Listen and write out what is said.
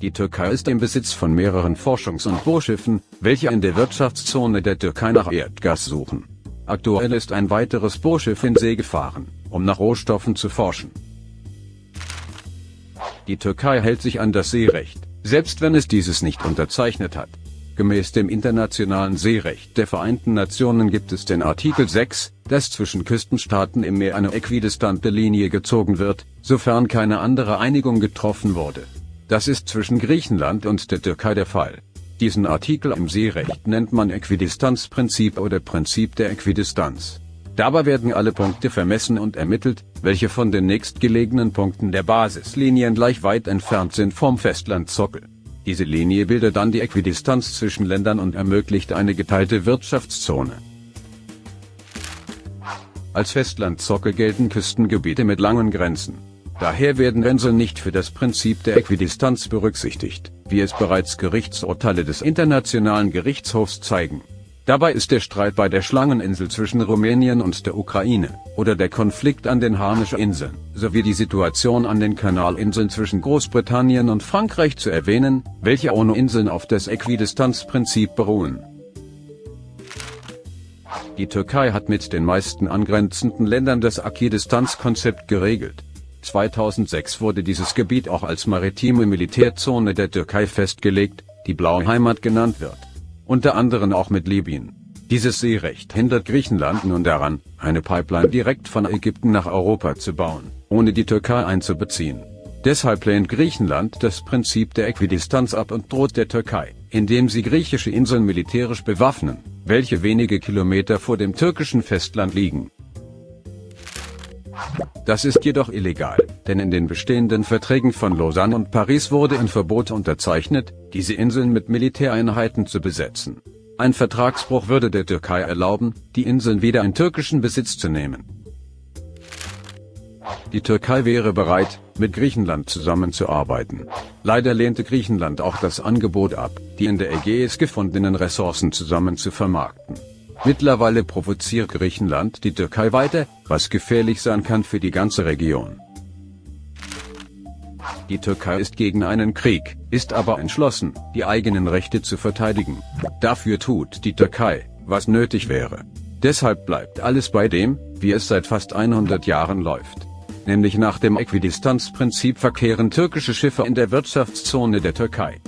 Die Türkei ist im Besitz von mehreren Forschungs- und Bohrschiffen, welche in der Wirtschaftszone der Türkei nach Erdgas suchen. Aktuell ist ein weiteres Bohrschiff in See gefahren, um nach Rohstoffen zu forschen. Die Türkei hält sich an das Seerecht, selbst wenn es dieses nicht unterzeichnet hat. Gemäß dem internationalen Seerecht der Vereinten Nationen gibt es den Artikel 6, dass zwischen Küstenstaaten im Meer eine äquidistante Linie gezogen wird, sofern keine andere Einigung getroffen wurde. Das ist zwischen Griechenland und der Türkei der Fall. Diesen Artikel im Seerecht nennt man Äquidistanzprinzip oder Prinzip der Äquidistanz. Dabei werden alle Punkte vermessen und ermittelt, welche von den nächstgelegenen Punkten der Basislinien gleich weit entfernt sind vom Festlandsockel. Diese Linie bildet dann die Äquidistanz zwischen Ländern und ermöglicht eine geteilte Wirtschaftszone. Als Festlandsockel gelten Küstengebiete mit langen Grenzen. Daher werden Inseln nicht für das Prinzip der Äquidistanz berücksichtigt, wie es bereits Gerichtsurteile des Internationalen Gerichtshofs zeigen. Dabei ist der Streit bei der Schlangeninsel zwischen Rumänien und der Ukraine, oder der Konflikt an den Harnische-Inseln, sowie die Situation an den Kanalinseln zwischen Großbritannien und Frankreich zu erwähnen, welche ohne Inseln auf das Äquidistanzprinzip beruhen. Die Türkei hat mit den meisten angrenzenden Ländern das Äquidistanzkonzept geregelt. 2006 wurde dieses Gebiet auch als maritime Militärzone der Türkei festgelegt, die Blaue Heimat genannt wird. Unter anderem auch mit Libyen. Dieses Seerecht hindert Griechenland nun daran, eine Pipeline direkt von Ägypten nach Europa zu bauen, ohne die Türkei einzubeziehen. Deshalb lehnt Griechenland das Prinzip der Äquidistanz ab und droht der Türkei, indem sie griechische Inseln militärisch bewaffnen, welche wenige Kilometer vor dem türkischen Festland liegen. Das ist jedoch illegal, denn in den bestehenden Verträgen von Lausanne und Paris wurde ein Verbot unterzeichnet, diese Inseln mit Militäreinheiten zu besetzen. Ein Vertragsbruch würde der Türkei erlauben, die Inseln wieder in türkischen Besitz zu nehmen. Die Türkei wäre bereit, mit Griechenland zusammenzuarbeiten. Leider lehnte Griechenland auch das Angebot ab, die in der Ägäis gefundenen Ressourcen zusammen zu vermarkten. Mittlerweile provoziert Griechenland die Türkei weiter, was gefährlich sein kann für die ganze Region. Die Türkei ist gegen einen Krieg, ist aber entschlossen, die eigenen Rechte zu verteidigen. Dafür tut die Türkei, was nötig wäre. Deshalb bleibt alles bei dem, wie es seit fast 100 Jahren läuft. Nämlich nach dem Äquidistanzprinzip verkehren türkische Schiffe in der Wirtschaftszone der Türkei.